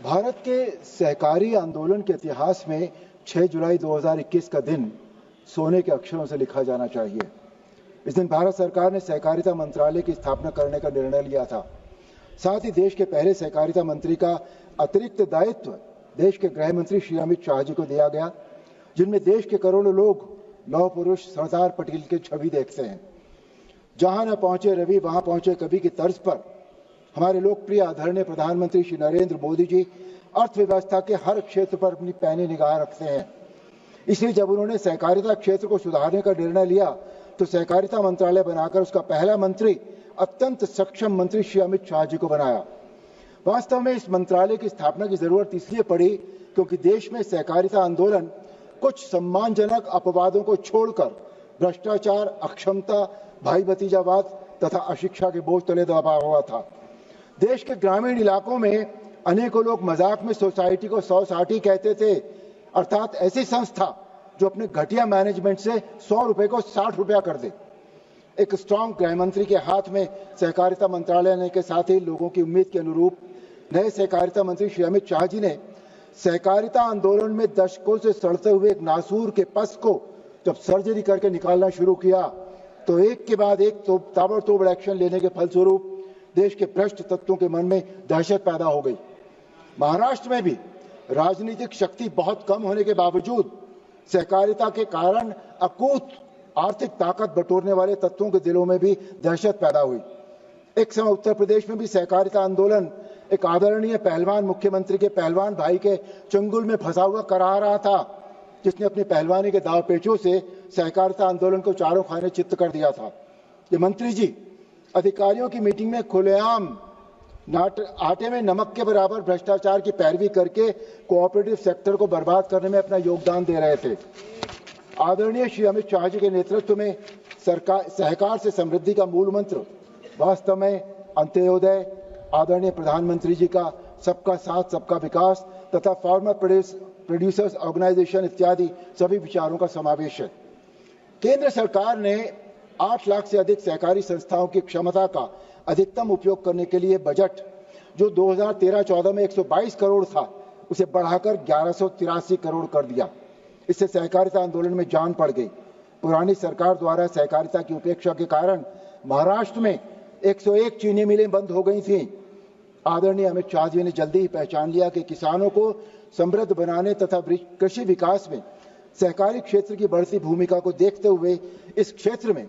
भारत के सहकारी आंदोलन के इतिहास में 6 जुलाई 2021 का दिन सोने के अक्षरों से लिखा जाना चाहिए। इस दिन भारत सरकार ने सहकारिता मंत्रालय की स्थापना करने का निर्णय लिया था। साथ ही देश के पहले सहकारिता मंत्री का अतिरिक्त दायित्व देश के गृह मंत्री श्री अमित शाह जी को दिया गया, जिनमें देश के करोड़ों लोग लौह पुरुष सरदार पटेल की छवि देखते हैं। जहां न पहुंचे रवि वहां पहुंचे कवि की तर्ज पर हमारे लोकप्रिय आदरणीय प्रधानमंत्री श्री नरेंद्र मोदी जी अर्थव्यवस्था के हर क्षेत्र पर अपनी पैनी निगाह रखते हैं। इसलिए जब उन्होंने सहकारिता क्षेत्र को सुधारने का निर्णय लिया तो सहकारिता मंत्रालय बनाकर उसका पहला मंत्री अत्यंत सक्षम मंत्री श्री अमित शाह जी को बनाया। वास्तव में इस मंत्रालय की स्थापना की जरूरत इसलिए पड़ी क्योंकि देश में सहकारिता आंदोलन कुछ सम्मानजनक अपवादों को छोड़कर भ्रष्टाचार, अक्षमता, भाई भतीजावाद तथा अशिक्षा के बोझ तले दबा हुआ था। देश के ग्रामीण इलाकों में अनेकों लोग मजाक में सोसाइटी को 100 कहते थे, अर्थात ऐसी संस्था जो अपने घटिया मैनेजमेंट से 100 रुपए को 60 रुपया कर दे। एक स्ट्रांग गृह मंत्री के हाथ में सहकारिता मंत्रालय आने के साथ ही लोगों की उम्मीद के अनुरूप नए सहकारिता मंत्री श्री अमित शाह जी ने सहकारिता आंदोलन में दशकों से सड़ते हुए एक नासूर के पस को जब सर्जरी करके निकालना शुरू किया तो एक के बाद एक ताबड़तोड़ एक्शन लेने के फलस्वरूप देश के भ्रष्ट तत्वों के मन में दहशत पैदा हो गई। महाराष्ट्र में भी राजनीतिक शक्ति बहुत कम होने के बावजूद सहकारिता के कारण अकूत आर्थिक ताकत बटोरने वाले तत्वों के दिलों में भी दहशत पैदा हुई। एक समय उत्तर प्रदेश में भी सहकारिता आंदोलन एक आदरणीय पहलवान मुख्यमंत्री के पहलवान भाई के चंगुल में फंसा हुआ करा रहा था, जिसने अपनी पहलवानी के दाव पेचों से सहकारिता आंदोलन को चारों खाने चित्त कर दिया था। ये मंत्री जी अधिकारियों की मीटिंग में खुलेआम आटे में नमक के बराबर भ्रष्टाचार की पैरवी करके कोऑपरेटिव सेक्टर को बर्बाद करने में अपना योगदान दे रहे थे। आदरणीय श्री अमित शाह जी के नेतृत्व में सहकार से समृद्धि का मूल मंत्र वास्तव में अंत्योदय, आदरणीय प्रधानमंत्री जी का सबका साथ सबका विकास तथा फार्मर प्रोड्यूसर्स ऑर्गेनाइजेशन इत्यादि सभी विचारों का समावेश है। केंद्र सरकार ने 8 लाख से अधिक सहकारी संस्थाओं की क्षमता का अधिकतम उपयोग करने के लिए बजट जो 2013-14 में 122 करोड़ था उसे बढ़ाकर 1183 करोड़ कर दिया। इससे सहकारिता आंदोलन में जान पड़ गई। पुरानी सरकार द्वारा सहकारिता की उपेक्षा के कारण महाराष्ट्र में 101 चीनी मिलें बंद हो गई थीं। आदरणीय अमित शाह जी ने जल्दी ही पहचान लिया कि किसानों को समृद्ध बनाने तथा कृषि विकास में सहकारी क्षेत्र की बढ़ती भूमिका को देखते हुए इस क्षेत्र में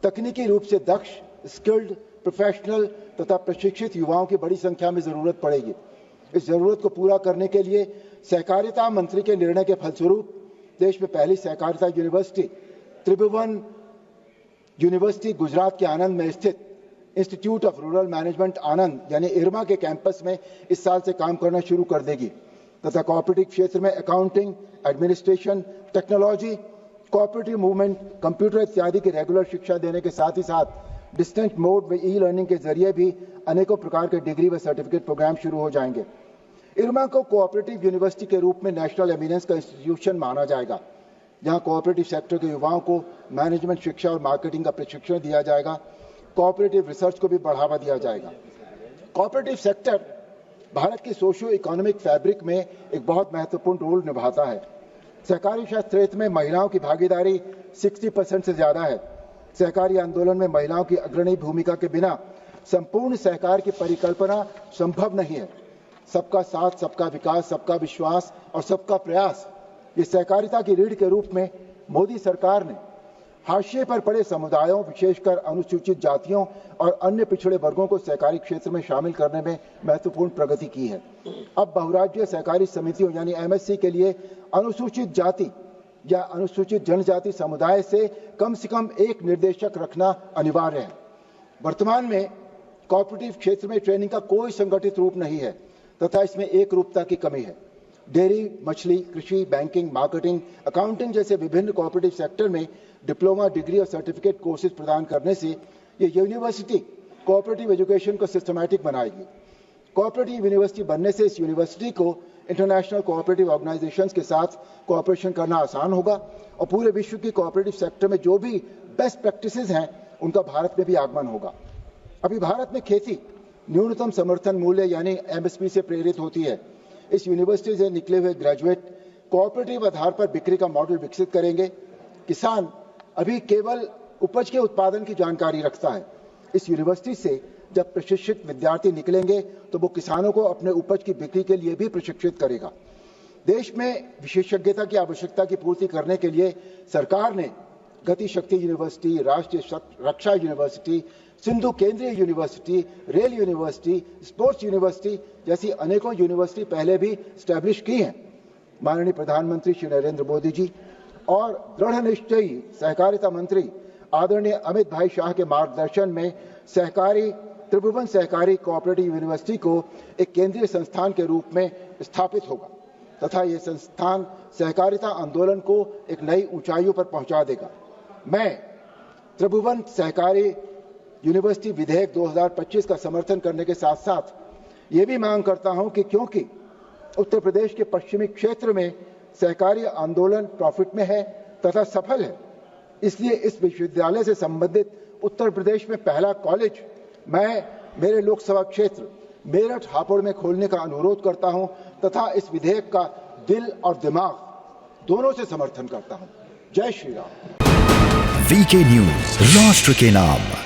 तकनीकी रूप से दक्ष, स्किल्ड, प्रोफेशनल तथा प्रशिक्षित युवाओं की बड़ी संख्या में जरूरत पड़ेगी। इस जरूरत को पूरा करने के लिए सहकारिता मंत्री के निर्णय के फलस्वरूप देश में पहली सहकारिता यूनिवर्सिटी त्रिभुवन यूनिवर्सिटी गुजरात के आनंद में स्थित इंस्टीट्यूट ऑफ रूरल मैनेजमेंट आनंद यानी इरमा के कैंपस में इस साल से काम करना शुरू कर देगी तथा कोऑपरेटिव क्षेत्र में accounting, administration, technology, cooperative movement, computer इत्यादि की रेगुलर शिक्षा देने के साथ ही साथ डिस्टेंट मोड व ई लर्निंग के जरिए भी अनेकों प्रकार के डिग्री व सर्टिफिकेट प्रोग्राम शुरू हो जाएंगे। इरमा को कोऑपरेटिव यूनिवर्सिटी के रूप में नेशनल एमिनेंस का इंस्टीट्यूशन माना जाएगा, जहां कोऑपरेटिव सेक्टर के युवाओं को मैनेजमेंट शिक्षा और मार्केटिंग का प्रशिक्षण दिया जाएगा। कोऑपरेटिव रिसर्च को भी बढ़ावा दिया जाएगा। कोऑपरेटिव सेक्टर भारत की सोशियो इकोनॉमिक फैब्रिक में एक बहुत महत्वपूर्ण रोल निभाता है। सहकारी क्षेत्र में महिलाओं की भागीदारी 60% से ज्यादा है। सहकारी आंदोलन में महिलाओं की अग्रणी भूमिका के बिना संपूर्ण सहकार की परिकल्पना संभव नहीं है। सबका साथ, सबका विकास, सबका विश्वास और सबका प्रयास, ये सहकारिता की रीढ़ के रूप में मोदी सरकार ने हाशिए पर पड़े समुदायों, विशेषकर अनुसूचित जातियों और अन्य पिछड़े वर्गों को सहकारी क्षेत्र में शामिल करने में महत्वपूर्ण प्रगति की है। अब बहुराज्यीय सहकारी समितियों यानी एमएससी के लिए अनुसूचित जाति या अनुसूचित जनजाति समुदाय से कम एक निर्देशक रखना अनिवार्य है। वर्तमान में कोऑपरेटिव क्षेत्र में ट्रेनिंग का कोई संगठित रूप नहीं है तथा इसमें एक रूपता की कमी है। डेयरी, मछली, कृषि, बैंकिंग, मार्केटिंग, अकाउंटिंग जैसे विभिन्न कोऑपरेटिव सेक्टर में डिप्लोमा, डिग्री और सर्टिफिकेट कोर्सेज प्रदान करने से ये यूनिवर्सिटी कोऑपरेटिव एजुकेशन को सिस्टमैटिक बनाएगी। कोऑपरेटिव यूनिवर्सिटी बनने से इस यूनिवर्सिटी को इंटरनेशनल कोऑपरेटिव ऑर्गेनाइजेशंस के साथ कोऑपरेशन करना आसान होगा और पूरे विश्व की कोऑपरेटिव सेक्टर में जो भी बेस्ट प्रैक्टिसेस हैं उनका भारत में भी आगमन होगा। अभी भारत में खेती न्यूनतम समर्थन मूल्य यानी एमएसपी से प्रेरित होती है। इस यूनिवर्सिटी से निकले हुए ग्रेजुएट कोऑपरेटिव आधार पर बिक्री का मॉडल विकसित करेंगे। किसान अभी केवल उपज के उत्पादन की जानकारी रखता है। इस यूनिवर्सिटी से जब प्रशिक्षित विद्यार्थी निकलेंगे तो वो किसानों को अपने उपज की बिक्री के लिए भी प्रशिक्षित करेगा। देश में विशेषज्ञता की आवश्यकता की पूर्ति करने के लिए सरकार ने गति शक्ति यूनिवर्सिटी, राष्ट्रीय रक्षा यूनिवर्सिटी, सिंधु केंद्रीय university, rail university, sports university जैसी अनेकों यूनिवर्सिटी पहले भी स्टैब्लिश की हैं। माननीय प्रधानमंत्री श्री नरेंद्र मोदी जी और दृढ़ निश्चयी सहकारिता मंत्री आदरणीय अमित भाई शाह के मार्गदर्शन में त्रिभुवन सहकारी कोऑपरेटिव यूनिवर्सिटी को एक केंद्रीय संस्थान के रूप में स्थापित होगा तथा ये संस्थान सहकारिता आंदोलन को एक नई ऊंचाइयों पर पहुंचा देगा। मैं त्रिभुवन सहकारी यूनिवर्सिटी विधेयक 2025 का समर्थन करने के साथ साथ ये भी मांग करता हूं कि क्योंकि उत्तर प्रदेश के पश्चिमी क्षेत्र में सहकारी आंदोलन प्रॉफिट में है तथा सफल है, इसलिए इस विश्वविद्यालय से संबंधित उत्तर प्रदेश में पहला कॉलेज मैं मेरे लोकसभा क्षेत्र मेरठ हापुड़ में खोलने का अनुरोध करता हूं तथा इस विधेयक का दिल और दिमाग दोनों से समर्थन करता हूं। जय श्री राम। वीके न्यूज, राष्ट्र के नाम।